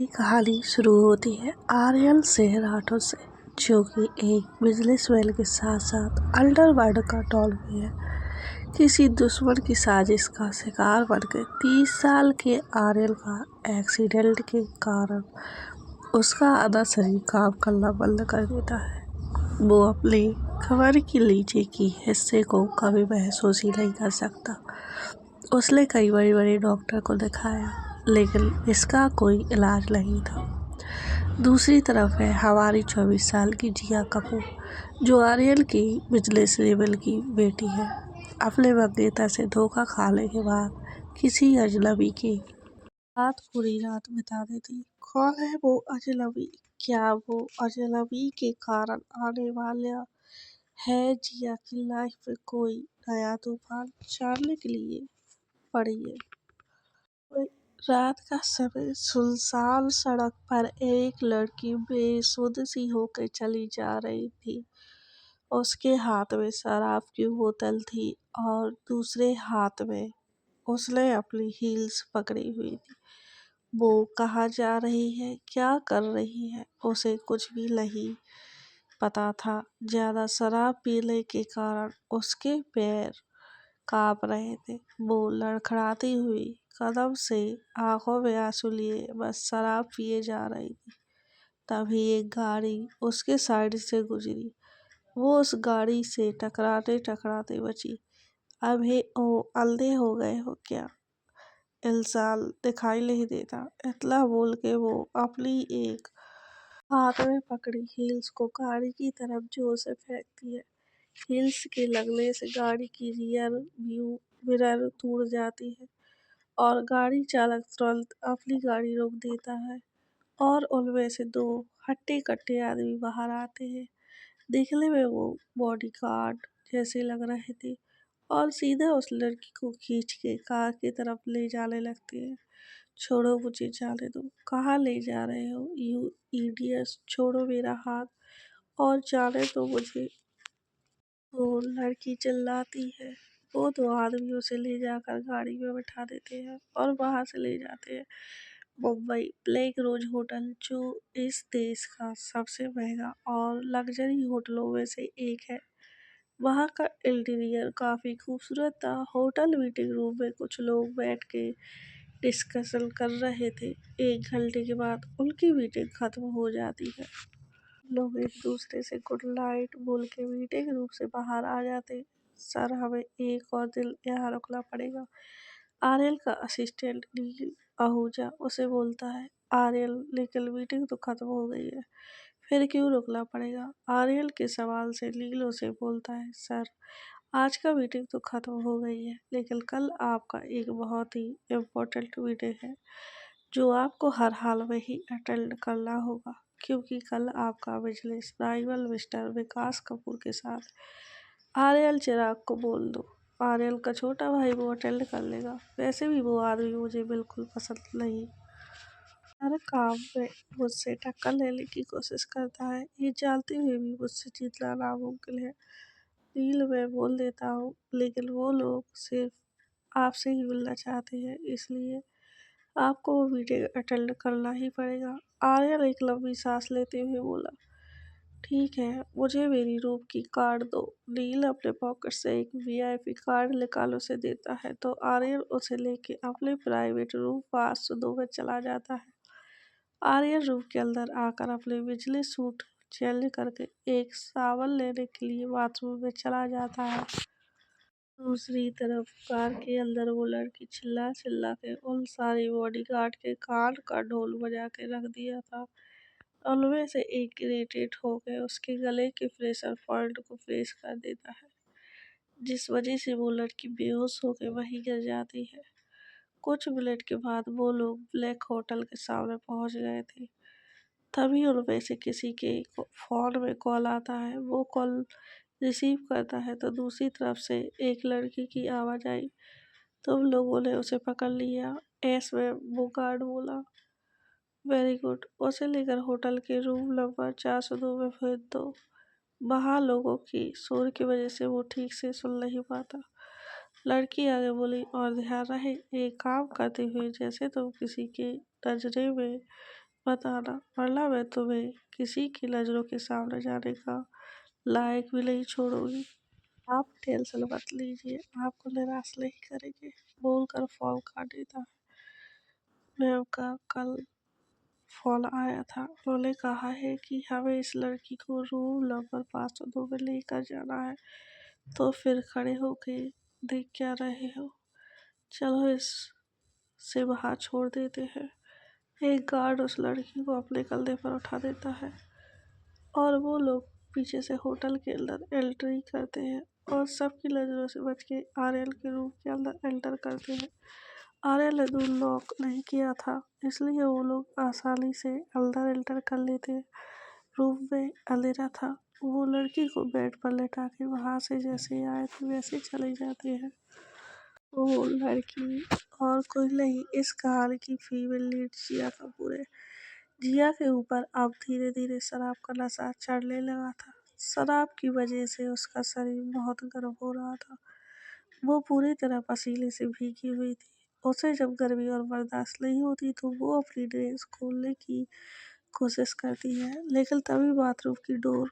ये कहानी शुरू होती है आर्यन से राठौर से, जो कि एक बिजनेसमैन के साथ साथ अंडरवर्ल्ड का डॉन भी है। किसी दुश्मन की साजिश का शिकार बनकर 30 साल के आर्यन का एक्सीडेंट के कारण उसका आधा शरीर काम करना बंद कर देता है। वो अपने कमर के नीचे की हिस्से को कभी महसूस ही नहीं कर सकता। उसने कई बड़े बड़े डॉक्टर को दिखाया, लेकिन इसका कोई इलाज नहीं था। दूसरी तरफ है हमारी 24 साल की जिया कपूर, जो आर्यन की बिजनेस लेवल की बेटी है। अपने मंगेतर से धोखा खाने के बाद किसी अजनबी की रात पूरी रात बिता देती। कौन है वो अजनबी? क्या वो अजनबी के कारण आने वाला है जिया की लाइफ में कोई नया तूफान? जानने के लिए पढ़िए। रात का समय सुनसान सड़क पर एक लड़की बेसुध सी होकर चली जा रही थी। उसके हाथ में शराब की बोतल थी और दूसरे हाथ में उसने अपनी हील्स पकड़ी हुई थी। वो कहाँ जा रही है, क्या कर रही है, उसे कुछ भी नहीं पता था। ज्यादा शराब पीने के कारण उसके पैर कांप रहे थे। वो लड़खड़ाती हुई कदम से आंखों में आंसू लिए बस शराब पिए जा रही थी। तभी एक गाड़ी उसके साइड से गुजरी। वो उस गाड़ी से टकराते टकराते बची। अभी ओ अंधे हो गए हो क्या? इंसान दिखाई नहीं देता, इतना बोल के वो अपनी एक हाथ में पकड़ी हील्स को गाड़ी की तरफ जोर से फेंकती है। हील्स के लगने से गाड़ी की रियर व्यू मिरर टूट जाती है और गाड़ी चालक तुरंत अपनी गाड़ी रोक देता है और उनमें से दो हट्टे कट्टे आदमी बाहर आते हैं। देखने में वो बॉडीगार्ड जैसे लग रहे थे और सीधा उस लड़की को खींच के कार की तरफ ले जाने लगते हैं। छोड़ो, मुझे जाने दो। कहाँ ले जा रहे हो यू इडियट्स? छोड़ो मेरा हाथ और जाने दो मुझे। वो लड़की चिल्लाती है। वो दो आदमी उसे ले जाकर गाड़ी में बिठा देते हैं और वहां से ले जाते हैं मुंबई ब्लैक रोज होटल, जो इस देश का सबसे महंगा और लग्जरी होटलों में से एक है। वहाँ का इंटीरियर काफी खूबसूरत था। होटल मीटिंग रूम में कुछ लोग बैठ के डिस्कशन कर रहे थे। 1 घंटे के बाद उनकी मीटिंग खत्म हो जाती है। लोग एक दूसरे से गुड नाइट बोल के मीटिंग रूम से बाहर आ जाते। सर, हमें एक और दिन यहाँ रुकना पड़ेगा। आर्यल का असिस्टेंट नील आहूजा उसे बोलता है। आर्यल, लेकिन मीटिंग तो खत्म हो गई है, फिर क्यों रुकना पड़ेगा? आर्यल के सवाल से नील उसे बोलता है, सर, आज का मीटिंग तो खत्म हो गई है, लेकिन कल आपका एक बहुत ही इम्पोर्टेंट मीटिंग है जो आपको हर हाल में ही अटेंड करना होगा, क्योंकि कल आपका बिजनेस राइवल मिस्टर विकास कपूर के साथ। आर्यल, चिराग को बोल दो। आर्यल का छोटा भाई वो अटेंड कर लेगा। वैसे भी वो आदमी मुझे बिल्कुल पसंद नहीं। हर काम में मुझसे टक्कर लेने की कोशिश करता है, ये जानते हुए भी मुझसे जीतना नामुमकिन है। नील, मैं बोल देता हूँ, लेकिन वो लोग सिर्फ आपसे ही मिलना चाहते हैं, इसलिए आपको वो मीटिंग अटेंड करना ही पड़ेगा। आर्यन एक लंबी सांस लेते हुए बोला, ठीक है, मुझे मेरी रूम की कार्ड दो। नील अपने पॉकेट से एक वीआईपी कार्ड निकाल उसे देता है तो आर्यन उसे लेके अपने प्राइवेट रूम 502 में चला जाता है। आर्यन रूम के अंदर आकर अपने बिजली सूट चेंज करके एक सावन लेने के लिए बाथरूम में चला जाता है। दूसरी तरफ कार के अंदर वो लड़की चिल्ला चिल्ला के उन सारे बॉडीगार्ड के कान का ढोल बजा के रख दिया था। उनमें से एक इरिटेट होकर उसके गले के प्रेशर पॉइंट को प्रेस कर देता है, जिस वजह से वो लड़की बेहोश होकर वहीं गिर जाती है। कुछ मिनट के बाद वो लोग ब्लैक होटल के सामने पहुंच गए थे। तभी उनमें से किसी के फोन में कॉल आता है। वो कॉल रिसीव करता है तो दूसरी तरफ से एक लड़की की आवाज आई, तुम लोगों ने उसे पकड़ लिया? एस में वो गार्ड बोला। वेरी गुड, उसे लेकर होटल के रूम नंबर 402 में भेज दो। वहाँ लोगों की शोर की वजह से वो ठीक से सुन नहीं पाता। लड़की आगे बोली, और ध्यान रहे, एक काम करते हुए जैसे तुम किसी के नजरे में बताना, वरना मैं तुम्हें किसी की नज़रों के सामने जाने का लायक भी नहीं छोड़ूंगी। आप टेंशन मत लीजिए, आपको निराश नहीं करेंगे, बोलकर फोन काट देता है। मैम का कल फोन आया था, उन्होंने कहा है कि हमें इस लड़की को रूम नंबर 502 में लेकर जाना है। तो फिर खड़े होके देख क्या रहे हो, चलो इसे वहाँ छोड़ देते हैं। एक गार्ड उस लड़की को अपने कंधे पर उठा देता है और वो लोग पीछे से होटल के अंदर एंट्री करते हैं और सबकी नज़रों से बच के आर्यन के रूम के अंदर एंटर करते हैं। आर्यन ने दूर लॉक नहीं किया था, इसलिए वो लोग आसानी से अंदर एंटर कर लेते हैं। रूम में अंधेरा था, वो लड़की को बेड पर लेटा के वहाँ से जैसे आए थे वैसे चले जाते हैं। वो लड़की और कोई नहीं, इस कहानी की फीमेल लीड जिया कपूर है। जिया के ऊपर अब धीरे धीरे शराब का नशा चढ़ने लगा था। शराब की वजह से उसका शरीर बहुत गर्म हो रहा था, वो पूरी तरह पसीने से भीगी हुई थी। उसे जब गर्मी और बर्दाश्त नहीं होती तो वो अपनी ड्रेस खोलने की कोशिश करती है, लेकिन तभी बाथरूम की डोर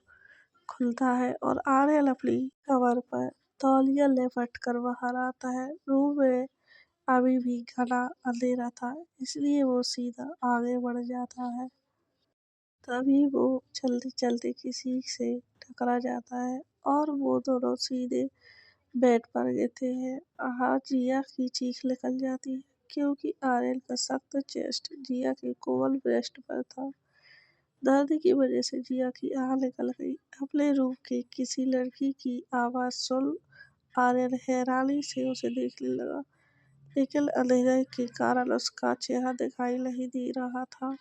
खुलता है और आर्यन अपनी कमर पर तौलिया लपेट कर बाहर आता है। रूम में अभी भी घना अंधेरा था, इसलिए वो सीधा आगे बढ़ जाता है। तभी वो चलते चलते किसी से टकरा जाता है और वो दोनों सीधे बेड पर गिरते हैं। जिया की चीख निकल जाती है, क्योंकि आर्यन का सख्त चेस्ट जिया के कोमल ब्रेस्ट पर था। दर्द की वजह से जिया की आह निकल गई। अपने रूम के किसी लड़की की आवाज़ सुन आर्यन हैरानी से उसे देखने लगा, लेकिन अंधेरे के कारण उसका चेहरा दिखाई नहीं दे रहा था।